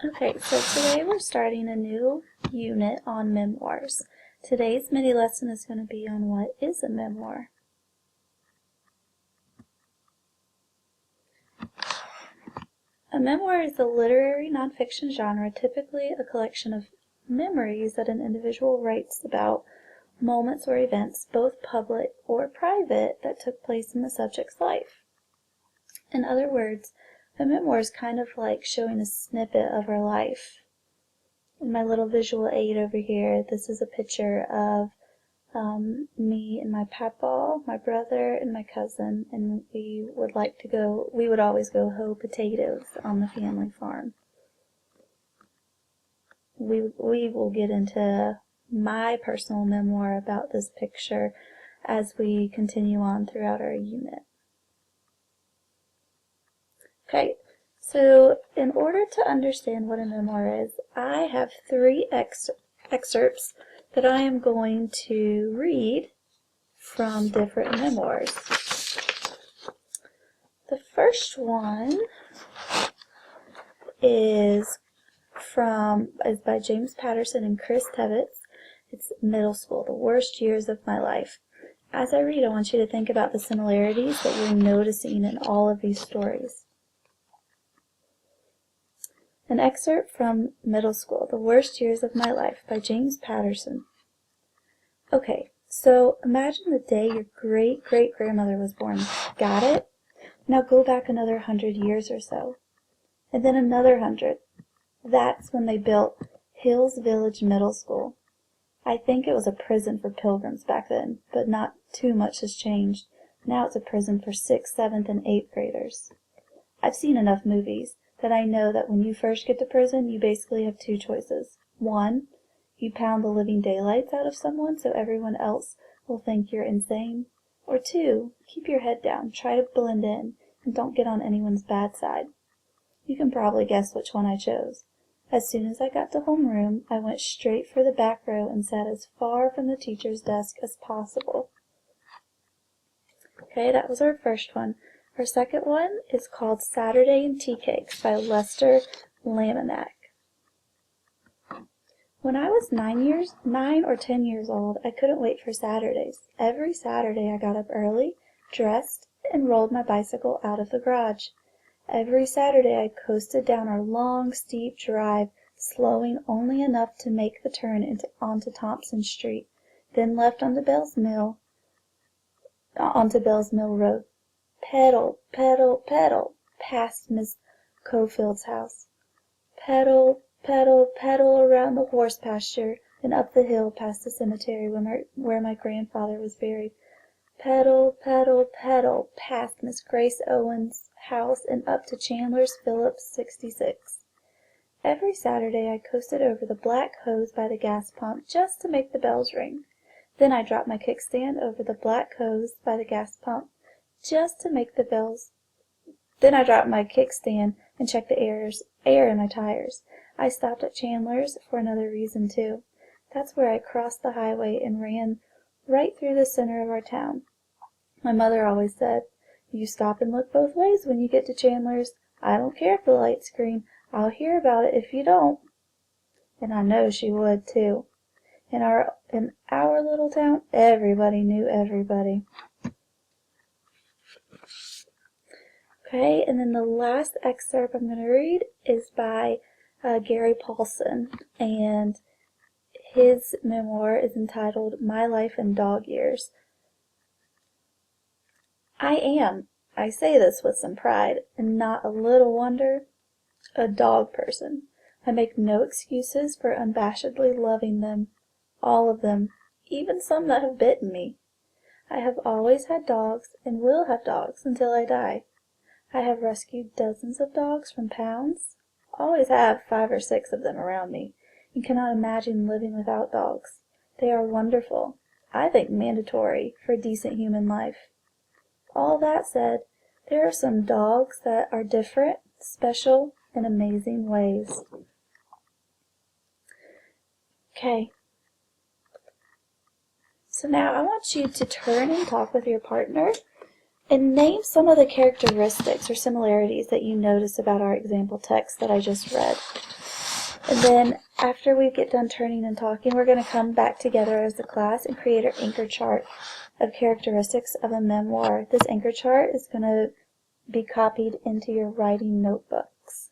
Okay, so today we're starting a new unit on memoirs. Today's mini lesson is going to be on what is a memoir. A memoir is a literary nonfiction genre, typically a collection of memories that an individual writes about moments or events, both public or private, that took place in the subject's life. In other words, a memoir is kind of like showing a snippet of our life. In my little visual aid over here, this is a picture of me and my papa, my brother, and my cousin, and we would always go hoe potatoes on the family farm. We will get into my personal memoir about this picture as we continue on throughout our unit. Okay, so in order to understand what a memoir is, I have three excerpts that I am going to read from different memoirs. The first one is by James Patterson and Chris Tebbets. It's Middle School, the Worst Years of My Life. As I read, I want you to think about the similarities that you're noticing in all of these stories. An excerpt from Middle School, The Worst Years of My Life by James Patterson. Okay, so imagine the day your great-great-grandmother was born. Got it? Now go back another 100 years or so. And then another 100. That's when they built Hills Village Middle School. I think it was a prison for pilgrims back then, but not too much has changed. Now it's a prison for 6th, 7th, and 8th graders. I've seen enough movies that I know that when you first get to prison, you basically have two choices. One, you pound the living daylights out of someone so everyone else will think you're insane. Or two, keep your head down, try to blend in, and don't get on anyone's bad side. You can probably guess which one I chose. As soon as I got to homeroom, I went straight for the back row and sat as far from the teacher's desk as possible. Okay, that was our first one. Our second one is called Saturday and Tea Cakes by Lester Laminack. When I was 9 or 10 years old, I couldn't wait for Saturdays. Every Saturday I got up early, dressed, and rolled my bicycle out of the garage. Every Saturday I coasted down our long, steep drive, slowing only enough to make the turn onto Thompson Street, then left onto Bell's Mill Road. Pedal, pedal, pedal, past Miss Cofield's house. Pedal, pedal, pedal around the horse pasture, and up the hill past the cemetery where my grandfather was buried. Pedal, pedal, pedal, past Miss Grace Owens' house and up to Chandler's Phillips 66. Every Saturday I coasted over the black hose by the gas pump just to make the bells ring. Then I dropped my kickstand over the black hose by the gas pump just to make the bells. Then I dropped my kickstand and checked the air in my tires. I stopped at Chandler's for another reason too. That's where I crossed the highway and ran right through the center of our town. My mother always said, "You stop and look both ways when you get to Chandler's. I don't care if the light's green. I'll hear about it if you don't." And I know she would too. In our little town, everybody knew everybody. Okay, and then the last excerpt I'm going to read is by Gary Paulson, and his memoir is entitled My Life in Dog Years. I say this with some pride, and not a little wonder, a dog person. I make no excuses for unabashedly loving them, all of them, even some that have bitten me. I have always had dogs, and will have dogs until I die. I have rescued dozens of dogs from pounds, always have 5 or 6 of them around me, and cannot imagine living without dogs. They are wonderful, I think mandatory, for decent human life. All that said, there are some dogs that are different, special, in amazing ways. Okay. So now I want you to turn and talk with your partner and name some of the characteristics or similarities that you notice about our example text that I just read. And then after we get done turning and talking, we're going to come back together as a class and create our anchor chart of characteristics of a memoir. This anchor chart is going to be copied into your writing notebooks.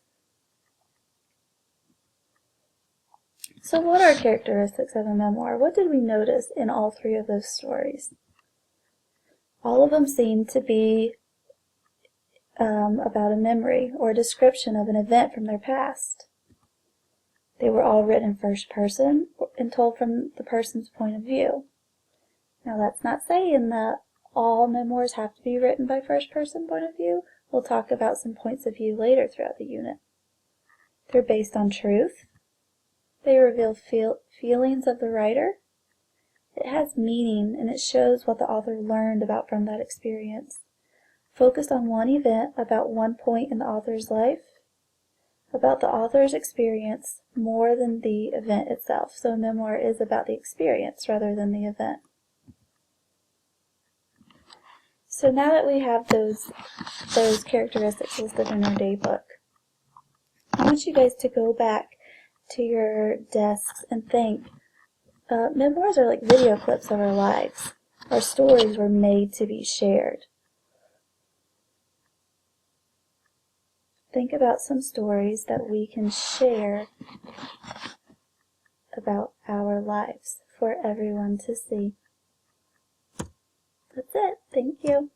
So what are characteristics of a memoir? What did we notice in all three of those stories? All of them seem to be about a memory or a description of an event from their past. They were all written in first person and told from the person's point of view. Now that's not saying that all memoirs have to be written by first person point of view. We'll talk about some points of view later throughout the unit. They're based on truth. They reveal feelings of the writer. It has meaning, and it shows what the author learned about from that experience. Focused on one event about one point in the author's life, about the author's experience more than the event itself. So a memoir is about the experience rather than the event. So now that we have those characteristics listed in our daybook, I want you guys to go back to your desks and think. Memoirs are like video clips of our lives. Our stories were made to be shared. Think about some stories that we can share about our lives for everyone to see. That's it. Thank you.